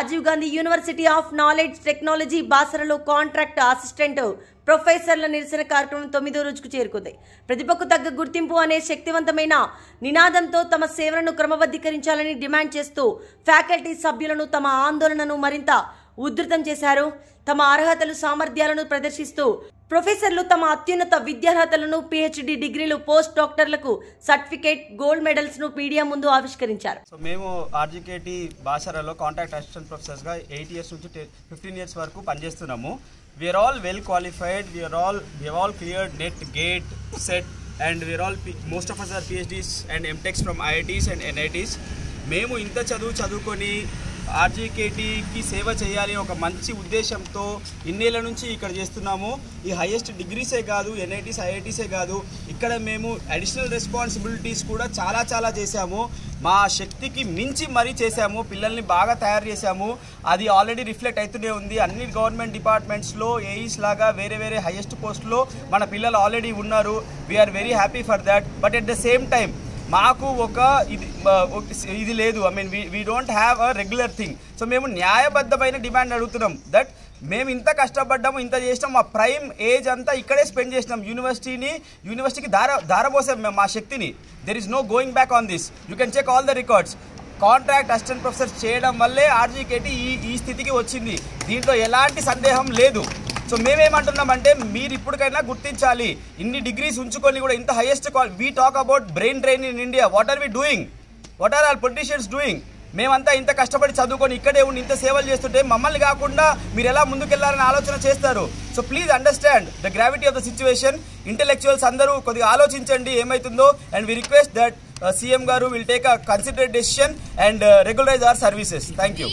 Rajiv Gandhi university of knowledge technology బాసరలో contract assistant ప్రొఫెసర్ల నిరసన కార్యక్రమం 9వ రోజుకు చేరుకుంది. ప్రతిభకు తగ్గ గుర్తింపు అనే శక్తివంతమైన నినాదంతో తమ సేవలను క్రమబద్ధీకరించాలని డిమాండ్ చేస్తూ ఫ్యాకల్టీ సభ్యులను తమ ఆందోళనను మరింత ఉధృతం చేశారు. తమ అర్హతలు సామర్థ్యాలను ప్రదర్శిస్తూ ప్రొఫెసర్లు తమ అత్యున్నత విద్యార్హతలను PhD డిగ్రీలు పోస్ట్ డాక్టర్లకు సర్టిఫికేట్ గోల్డ్ మెడల్స్ ను మీడియా ముందు ఆవిష్కరించారు. సో మేము RGKT బాసరలో కాంట్రాక్ట్ అసిస్టెంట్ ప్రొఫెసర్స్ గా 8 ఇయర్స్ నుంచి 15 ఇయర్స్ వరకు పనిచేస్తున్నాము. We are all well qualified. We have all cleared NET, GATE, SET, and most of us are PhDs and MTechs from IITs and NITs. మేము ఇంత చదువుకొని RGKTకి సేవ చేయాలి ఒక మంచి ఉద్దేశంతో ఇన్నేళ్ల నుంచి ఇక్కడ చేస్తున్నాము. ఈ హైయెస్ట్ డిగ్రీసే కాదు, NITs, IITసే కాదు, ఇక్కడ మేము అడిషనల్ రెస్పాన్సిబిలిటీస్ కూడా చాలా చేశాము. మా శక్తికి మించి మరీ చేశాము. పిల్లల్ని బాగా తయారు చేశాము. అది ఆల్రెడీ రిఫ్లెక్ట్ అవుతూనే ఉంది. అన్ని గవర్నమెంట్ డిపార్ట్మెంట్స్లో ఏఈస్ లాగా వేరే హైయెస్ట్ పోస్ట్లో మన పిల్లలు ఆల్రెడీ ఉన్నారు. We are very happy for that. But at the same time మాకు ఒక ఇది లేదు. I mean we don't have a regular thing. So మేము న్యాయబద్ధమైన డిమాండ్ అడుగుతున్నాం. దట్ మేము ఇంత కష్టపడ్డాము, ఇంత చేసినాం, మా ప్రైమ్ ఏజ్ అంతా ఇక్కడే స్పెండ్ చేసినాం. యూనివర్సిటీకి దారబోసాం మేము మా శక్తిని. There is no going back on this. You can check all the records. Contract assistant professors చేయడం వల్లే RGKT ఈ స్థితికి వచ్చింది. దీంట్లో ఎలాంటి సందేహం లేదు. సో మేమేమంటున్నామంటే మీరు ఇప్పటికైనా గుర్తించాలి. ఇన్ని డిగ్రీస్ ఉంచుకొని కూడా ఇంత highest we talk about brain drain in India. What are we doing? What are all politicians doing? మేమంతా ఇంత కష్టపడి చదువుకొని ఇక్కడే ఉండి ఇంత సేవలు చేస్తుంటే మమ్మల్ని కాకుండా మీరు ఎలా ముందుకెళ్లారని ఆలోచన చేస్తారు. So please understand the gravity of the situation. Intellectuals అందరూ కొద్దిగా ఆలోచించండి ఏమవుతుందో. And we request that CM గారు will take a considered decision and regularise our services. Thank you.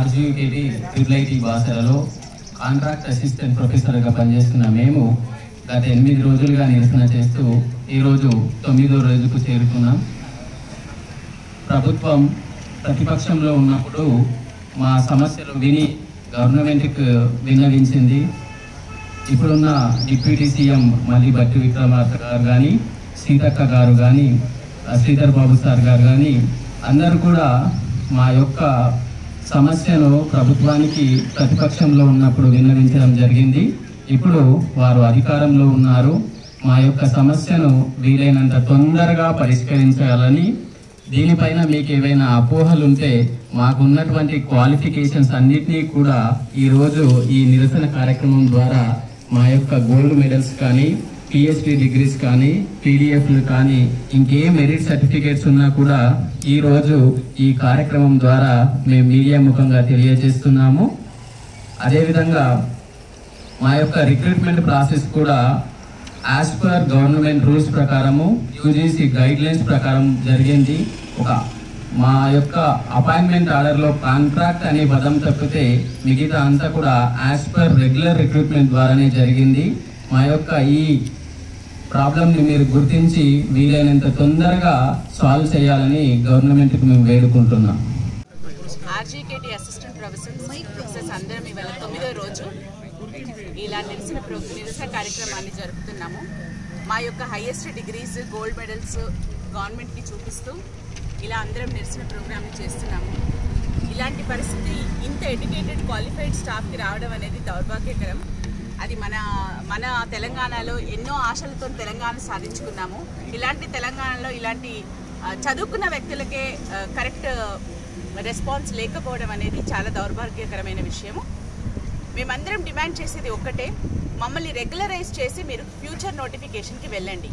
RGKT IIT బాసరలో కాంట్రాక్ట్ అసిస్టెంట్ ప్రొఫెసర్గా పనిచేస్తున్న మేము గత 8 రోజులుగా నిరసన చేస్తూ ఈరోజు 9వ రోజుకు చేరుకున్నాం. ప్రభుత్వం ప్రతిపక్షంలో ఉన్నప్పుడు మా సమస్యలు విని గవర్నమెంట్కి విన్నవించింది. ఇప్పుడున్న డిప్యూటీ సీఎం మళ్ళీ బట్టి విక్రమార్క గారు కానీ, సీతక్క గారు కానీ, శ్రీధర్ బాబు సార్ గారు కానీ అందరూ కూడా మా యొక్క సమస్యను ప్రభుత్వానికి ప్రతిపక్షంలో ఉన్నప్పుడు విన్నవించడం జరిగింది. ఇప్పుడు వారు అధికారంలో ఉన్నారు. మా యొక్క సమస్యను వీలైనంత తొందరగా పరిష్కరించాలని, దీనిపైన మీకు ఏవైనా అపోహలు ఉంటే మాకున్నటువంటి క్వాలిఫికేషన్స్ అన్నిటినీ కూడా ఈరోజు ఈ నిరసన కార్యక్రమం ద్వారా మా యొక్క గోల్డ్ మెడల్స్ కానీ, PhD డిగ్రీస్ కానీ, PDFలు కానీ, ఇంకే మెరిట్ సర్టిఫికేట్స్ ఉన్నా కూడా ఈరోజు ఈ కార్యక్రమం ద్వారా మేము మీడియా ముఖంగా తెలియజేస్తున్నాము. అదేవిధంగా మా యొక్క రిక్రూట్మెంట్ ప్రాసెస్ కూడా యాజ్ పర్ గవర్నమెంట్ రూల్స్ ప్రకారము UGC గైడ్లైన్స్ ప్రకారం జరిగింది. మా యొక్క అపాయింట్మెంట్ ఆర్డర్లో కాంట్రాక్ట్ అనే పదం తప్పితే మిగతా అంతా కూడా యాజ్ పర్ రెగ్యులర్ రిక్రూట్మెంట్ ద్వారానే జరిగింది. మా యొక్క ఈ ప్రాబ్లంని మీరు గుర్తించి వీలైనంత తొందరగా సాల్వ్ చేయాలని గవర్నమెంట్కి మేము వేడుకుంటున్నాం. RGKT అసిస్టెంట్ ప్రొఫెసర్స్ అందరం ఇవాళ 9వ రోజు ఇలా నిరసన కార్యక్రమాన్ని జరుపుతున్నాము. మా యొక్క హైయెస్ట్ డిగ్రీస్, గోల్డ్ మెడల్స్ గవర్నమెంట్కి చూపిస్తూ ఇలా అందరం నిరసన ప్రోగ్రామ్ని చేస్తున్నాము. ఇలాంటి పరిస్థితి ఇంత ఎడ్యుకేటెడ్ క్వాలిఫైడ్ స్టాఫ్కి రావడం అనేది దౌర్భాగ్యకరం. అది మన తెలంగాణలో ఎన్నో ఆశలతో తెలంగాణ సాధించుకున్నాము. ఇలాంటి తెలంగాణలో ఇలాంటి చదువుకున్న వ్యక్తులకే కరెక్ట్ రెస్పాన్స్ లేకపోవడం అనేది చాలా దౌర్భాగ్యకరమైన విషయము. మేమందరం డిమాండ్ చేసేది ఒక్కటే, మమ్మల్ని రెగ్యులరైజ్ చేసి మీరు ఫ్యూచర్ నోటిఫికేషన్కి వెళ్ళండి.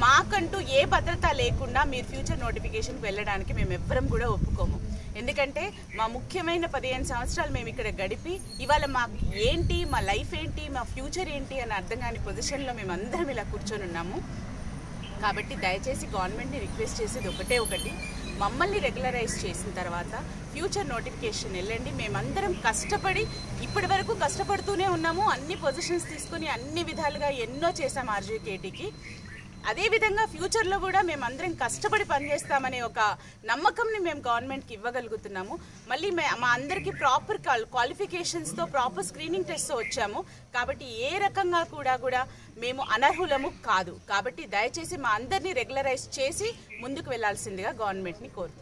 మాకంటూ ఏ భద్రత లేకుండా మీరు ఫ్యూచర్ నోటిఫికేషన్కి వెళ్ళడానికి మేము ఎవ్వరం కూడా ఒప్పుకోము. ఎందుకంటే మా ముఖ్యమైన 15 సంవత్సరాలు మేము ఇక్కడ గడిపి ఇవాళ మాకు ఏంటి, మా లైఫ్ ఏంటి, మా ఫ్యూచర్ ఏంటి అని అర్థం కాని పొజిషన్లో మేము అందరం ఇలా కూర్చొని ఉన్నాము. కాబట్టి దయచేసి గవర్నమెంట్ని రిక్వెస్ట్ చేసేది ఒకటి, మమ్మల్ని రెగ్యులరైజ్ చేసిన తర్వాత ఫ్యూచర్ నోటిఫికేషన్ వెళ్ళండి. మేమందరం కష్టపడి ఇప్పటి వరకు కష్టపడుతూనే ఉన్నాము. అన్ని పొజిషన్స్ తీసుకొని అన్ని విధాలుగా ఎన్నో చేసాం RGKTకి. అదేవిధంగా ఫ్యూచర్లో కూడా మేము అందరం కష్టపడి పనిచేస్తామనే ఒక నమ్మకంని మేము గవర్నమెంట్కి ఇవ్వగలుగుతున్నాము. మళ్ళీ మా అందరికీ ప్రాపర్ క్వాలిఫికేషన్స్తో ప్రాపర్ స్క్రీనింగ్ టెస్ట్తో వచ్చాము. కాబట్టి ఏ రకంగా కూడా మేము అనర్హులము కాదు. కాబట్టి దయచేసి మా అందరినీ రెగ్యులరైజ్ చేసి ముందుకు వెళ్లాల్సిందిగా గవర్నమెంట్ని కోరుతున్నాం.